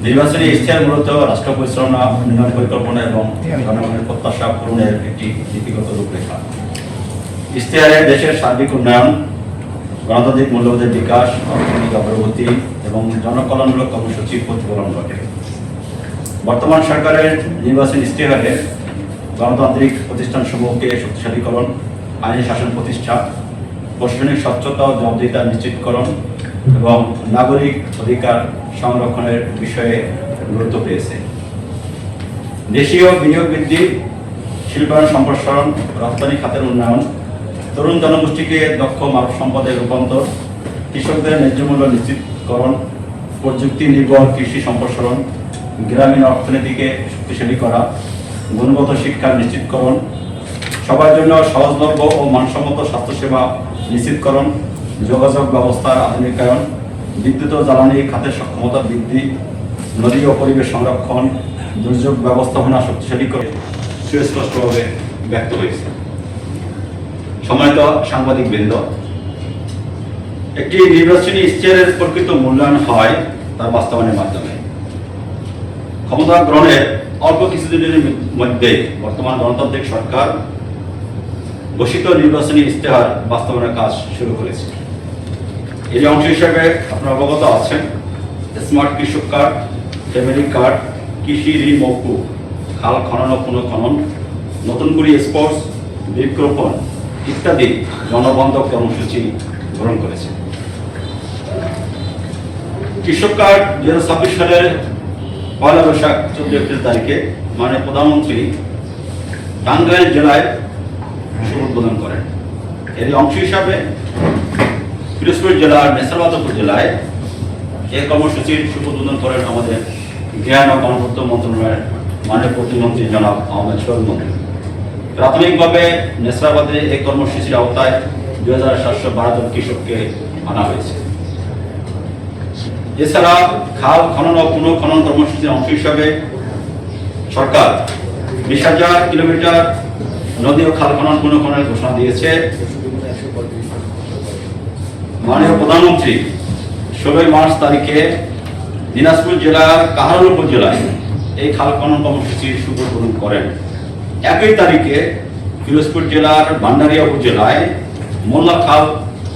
নির্বাচনী ইশতেহার মূলত রাষ্ট্র পরিচালনা উন্নয়ন পরিকল্পনা এবং জনগণের প্রত্যাশা পূরণের একটি নীতিগত রূপরেখা। ইশতেহারে দেশের সার্বিক উন্নয়ন, গণতান্ত্রিক মূল্যবোধের বিকাশ, অর্থনৈতিক অগ্রগতি এবং জনকল্যাণমূলক কর্মসূচির প্রতিফলন ঘটে। বর্তমান সরকারের নির্বাচনী ইশতেহারে গণতান্ত্রিক প্রতিষ্ঠানসমূহকে শক্তিশালীকরণ, আইনি শাসন প্রতিষ্ঠা, প্রশাসনিক স্বচ্ছতা ও জবাবদিহিতা নিশ্চিতকরণ এবং নাগরিক অধিকার সংরক্ষণের বিষয়ে গুরুত্ব পেয়েছে। দেশীয় বিনিয়োগ বৃদ্ধি, শিল্পায়ন সম্প্রসারণ, রপ্তানি খাতের উন্নয়ন, তরুণ জনগোষ্ঠীকে দক্ষ মানব সম্পদের রূপান্তর, কৃষকদের ন্যায্য মূল্য নিশ্চিতকরণ, প্রযুক্তি নির্ভর কৃষি সম্প্রসারণ, গ্রামীণ অর্থনীতিকে শক্তিশালী করা, গুণগত শিক্ষা নিশ্চিতকরণ, সবার জন্য সহজলভ্য ও মানসম্মত স্বাস্থ্যসেবা নিশ্চিতকরণ, যোগাযোগ ব্যবস্থার আধুনিকায়ন, বিদ্যুৎ ও জ্বালানি খাতের সক্ষমতা বৃদ্ধি, নদী ও পরিবেশ সংরক্ষণ, দুর্যোগ ব্যবস্থাপনা শক্তিশালী করে সুস্পষ্টভাবে ব্যক্ত হয়েছে। সম্মানিত সাংবাদিকবৃন্দ, একটি নির্বাচনী ইশতেহারের প্রকৃত মূল্যায়ন হয় তার বাস্তবায়নের মাধ্যমে। ক্ষমতা গ্রহণের অল্প কিছুদিনের মধ্যে বর্তমান গণতান্ত্রিক সরকার ঘোষিত নির্বাচনী ইশতেহার বাস্তবায়নের কাজ শুরু করেছে। এর অংশ হিসেবে আপনারা অবগত আছেন স্মার্ট কৃষক কার্ড, ফ্যামিলি কার্ড, কৃষি ঋণ মৌকুফ, খাল খনন ও পুনঃখনন, নতুন করে স্পোর্টস, বৃক্ষরোপণ ইত্যাদি জনবান্ধব কর্মসূচি গ্রহণ করেছে। কৃষক কার্ড 2026 সালের 1 বৈশাখ 14 এপ্রিল তারিখে মাননীয় প্রধানমন্ত্রী টাঙ্গাইল জেলায় শুভ উদ্বোধন করেন। এর অংশ হিসাবে পিরোজপুর জেলার নেসারবাদ উপজেলায় এই কর্মসূচির শুভ উদ্বোধন করেন আমাদের জ্ঞান ও গণপূর্ত মন্ত্রণালয়ের মাননীয় প্রতিমন্ত্রী জনাব আহমেদ শরীফ মন্ত্রী। প্রাথমিকভাবে নেসারাবাদে এই কর্মসূচির আওতায় 2712 জন কৃষককে আনা হয়েছে। এছাড়া খাল খনন ও পুনঃখনন কর্মসূচির অংশ হিসাবে সরকার 20,000 কিলোমিটার নদী ও খাল খনন পুনঃখননের ঘোষণা দিয়েছে। মাননীয় প্রধানমন্ত্রী 16 মার্চ তারিখে দিনাজপুর জেলার কাহারোল উপজেলায় এই খাল খনন কর্মসূচির শুভ উদ্বোধন করেন। একই তারিখে পিরোজপুর জেলার ভান্ডারিয়া উপজেলায় মোল্লা খাল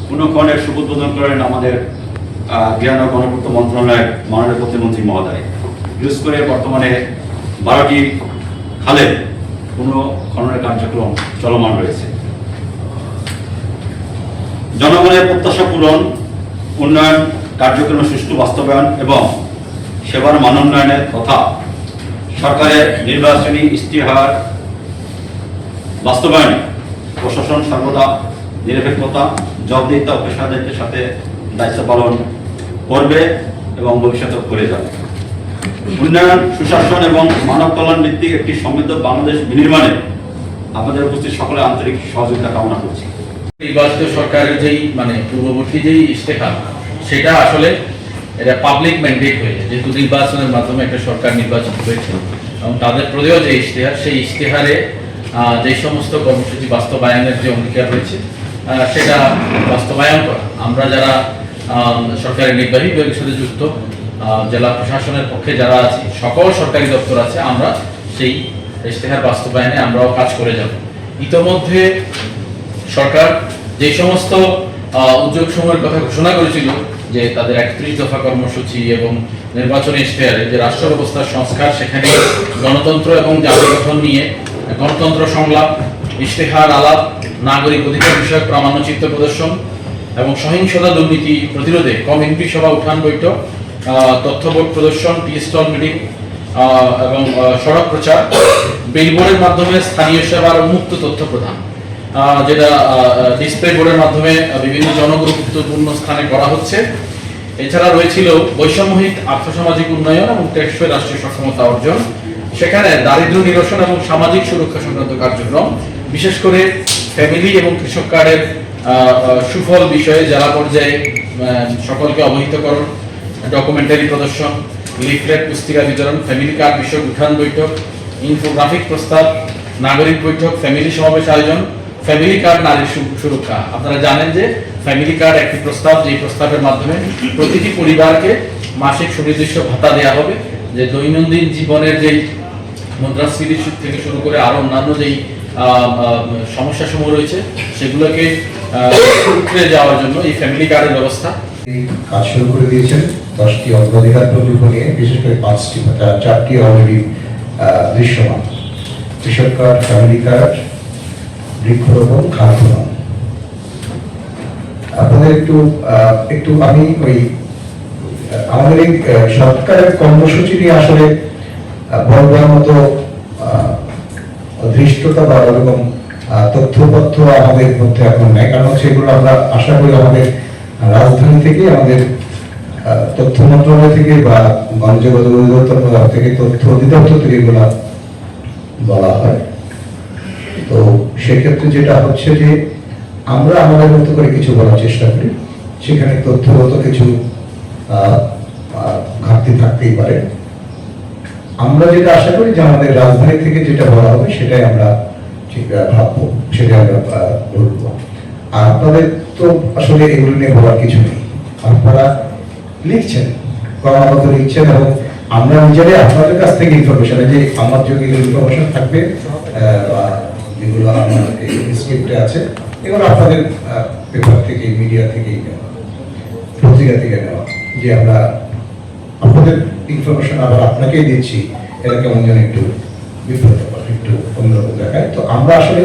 পুনঃখননের শুভ উদ্বোধন করেন আমাদের জ্ঞান ও গণপূর্ত মন্ত্রণালয়ের মাননীয় প্রতিমন্ত্রী মহোদয়। বিশেষ করে বর্তমানে 12টি খালের পুনঃখননের কার্যক্রম চলমান রয়েছে। জনগণের প্রত্যাশা পূরণ, উন্নয়ন কার্যক্রমের সুষ্ঠু বাস্তবায়ন এবং সেবার মান উন্নয়নের তথা সরকারের নির্বাচনী ইশতেহার বাস্তবায়নে প্রশাসন সর্বদা নিরপেক্ষতা, জবাবদিহিতা ও পেশাদারিত্বের সাথে দায়িত্ব পালন করবে এবং ভবিষ্যতে করে যাবে। উন্নয়ন, সুশাসন এবং মানব কল্যাণ ভিত্তিক একটি সমৃদ্ধ বাংলাদেশ বিনির্মাণে আপনাদের উপস্থিত সকলের আন্তরিক সহযোগিতা কামনা করছি। নির্বাচিত সরকারের যেই পূর্ববর্তী যেই ইশতেহার, সেটা আসলে এটা পাবলিক ম্যান্ডেট হয়েছে, যেহেতু নির্বাচনের মাধ্যমে একটা সরকার নির্বাচিত হয়েছে এবং তাদের প্রদেয় যে ইশতেহার, সেই ইশতেহারে যে সমস্ত কর্মসূচি বাস্তবায়নের যে অঙ্গীকার রয়েছে সেটা বাস্তবায়ন করা। আমরা যারা সরকারের নির্বাহী বিভাগের সাথে যুক্ত, জেলা প্রশাসনের পক্ষে যারা আছে, সকল সরকারি দপ্তর আছে, আমরা সেই ইশতেহার বাস্তবায়নে আমরাও কাজ করে যাব। ইতোমধ্যে সরকার যে সমস্ত উদ্যোগ সমূহের কথা ঘোষণা করেছিল, যে তাদের 31 দফা কর্মসূচি এবং নির্বাচনী ইশতেহারে যে রাষ্ট্র ব্যবস্থার সংস্কার, সেখানে গণতন্ত্র এবং জাতি গঠন নিয়ে গণতন্ত্র সংলাপ, ইশতেহার আলাপ, নাগরিক অধিকার বিষয়ক প্রামাণ্যচিত্র প্রদর্শন এবং সহিংসতা দুর্নীতি প্রতিরোধে কমিউনিটি সভা, উঠান বৈঠক, তথ্য বোর্ড প্রদর্শন, টি স্টল মিটিং এবং সড়ক প্রচার, বিলবোর্ডের মাধ্যমে স্থানীয় সেবার উন্মুক্ত তথ্য প্রদান, যেটা ডিসপ্লে বোর্ডের মাধ্যমে বিভিন্ন জনগুরুত্বপূর্ণ স্থানে করা হচ্ছে। এছাড়া রয়েছিল বৈষম্যহীন আর্থসামাজিক উন্নয়ন এবং টেকসই রাষ্ট্রীয় সক্ষমতা অর্জন, সেখানে দারিদ্র্য নিরসন এবং সামাজিক সুরক্ষা সংক্রান্ত কার্যক্রম, বিশেষ করে ফ্যামিলি এবং কৃষক কার্ডের সুফল বিষয়ে জেলা পর্যায়ে সকলকে অবহিতকরণ, ডকুমেন্টারি প্রদর্শন, লিফলেট পুস্তিকা বিতরণ, ফ্যামিলি কার্ড বিষয়ক উঠান বৈঠক, ইনফোগ্রাফিক প্রস্তাব, নাগরিক বৈঠক, ফ্যামিলি সমাবেশ আয়োজন, ফ্যামিলি কার্ড নারীর সুরক্ষা। আপনারা জানেন যে ফ্যামিলি কার্ড একটি প্রস্তাব, যে প্রস্তাবের মাধ্যমে প্রতিটি পরিবারকে মাসিক সুনির্দিষ্ট ভাতা দেওয়া হবে, যে দৈনন্দিন জীবনের যেই মুদ্রাস্ফীতি থেকে শুরু করে আরো অন্যান্য যেই সমস্যা সমূহ রয়েছে সেগুলোকে উঠে যাওয়ার জন্য এই ফ্যামিলি কার্ডের ব্যবস্থা। কাজ শুরু করে দিয়েছেন 10টি অগ্রাধিকার প্রকল্প নিয়ে, বিশেষ করে 4টি অলরেডি দৃশ্যমান: কৃষক কার্ড, ফ্যামিলি কার্ড, বৃক্ষরোপণ, খাল খনন। আপনাদের একটু আমি ওই আমাদের এই সরকারের কর্মসূচি নিয়ে আসলে বলবার মতো ধৃষ্টতা বা ওরকম তথ্যপত্র আমাদের মধ্যে এখন নেই, কারণ সেগুলো আমরা আশা করি আমাদের রাজধানী থেকে, আমাদের তথ্য মন্ত্রণালয় থেকে বা গণযোগাযোগ অধিদপ্তর থেকে, তথ্য অধিদপ্তর থেকে এগুলো বলা হয়। তো সেক্ষেত্রে যেটা হচ্ছে যে আমরা আমাদের মতো করে কিছু বলার চেষ্টা করি, সেখানে তথ্যগত কিছু ঘাটতি থাকতেই পারে। আমরা যেটা আশা করি যে আমাদের রাজধানী থেকে যেটা বলা হবে সেটাই আমরা ঠিক ভাববো, সেটাই আমরা বলবো। আর আপনাদের তো আসলে এগুলো নিয়ে বলার কিছু নেই, আপনারা লিখছেন, ক্রমাগত লিখছেন, এবং আমরা নিজেরাই আপনাদের কাছ থেকে ইনফরমেশন, যে আমার যদি ইনফরমেশন থাকবে যেগুলো আমার স্ক্রিপ্টে আছে, এগুলো আপনাদের পেপার থেকে, মিডিয়া থেকে নেওয়া, পত্রিকা থেকে নেওয়া, যে আমরা আপনাদের ইনফরমেশন আবার আপনাকেই দিচ্ছি, এটা কেমন যেন একটু বিব্রতকর, একটু অন্যরকম দেখায়। তো আমরা আসলে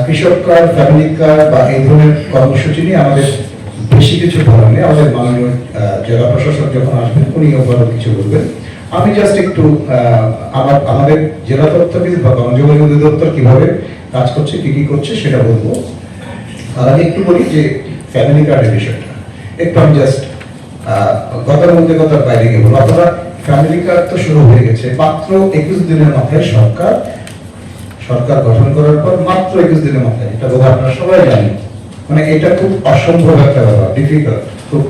কৃষক কার্ড, ফ্যামিলি কার্ড বা এই ধরনের কর্মসূচি নিয়ে আমাদের বেশি কিছু বলার নেই। আমাদের মাননীয় জেলা প্রশাসক যখন আসবেন উনিও বড় কিছু বলবেন। আমি জাস্ট একটু আমাদের জেলা তথ্যবিদ বা গণযোগাযোগ অধিদপ্তর কিভাবে কাজ করছে, কি করছে সেটা বলবো। আর আমি একটু বলি যে ফ্যামিলি কার্ডের বিষয়টা একটু আমি জাস্ট গতানুগতিকতার বাইরে গিয়ে বলবো। আপনারা ফ্যামিলি কার্ড তো শুরু হয়ে গেছে, মাত্র 21 দিনের মাথায় সরকার গঠন করার পর মাত্র 21 দিনের মাথায়, এটা বোধহয় আপনারা সবাই জানেন। মানে এটা খুব অসম্ভব একটা ব্যাপার, ডিফিকাল্ট, খুব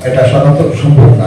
এটা সাধারণত সম্ভব না।